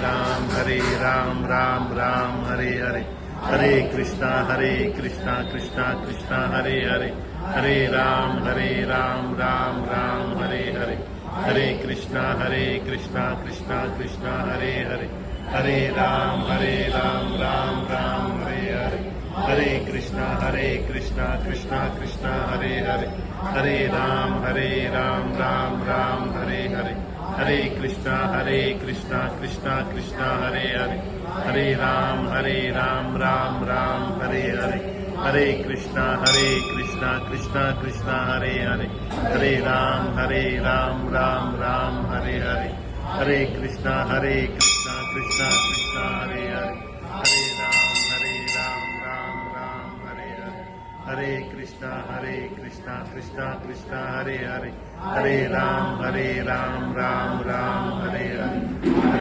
Ram Ram Ram Hare Hare, Hare Krishna Krishna Krishna Hare Hare, Hare Ram Ram Ram Hare Hare, Hare Krishna Krishna Krishna Hare Hare, Hare Ram Ram Ram Hare Hare, Hare Krishna Krishna Krishna Hare Hare, Hare Ram Ram Ram Hare Hare, Hare Krishna Krishna Krishna Hare Hare, Hare Ram Ram Ram Hare Hare, Hare Krishna Krishna Krishna Hare Hare, Hare Ram Ram Ram Hare Hare, Hare Krishna Krishna Krishna Hare Hare, Hare Ram Ram Ram Hare Hare, Hare Krishna Krishna Krishna Hare Hare, Hare Ram Ram Ram Hare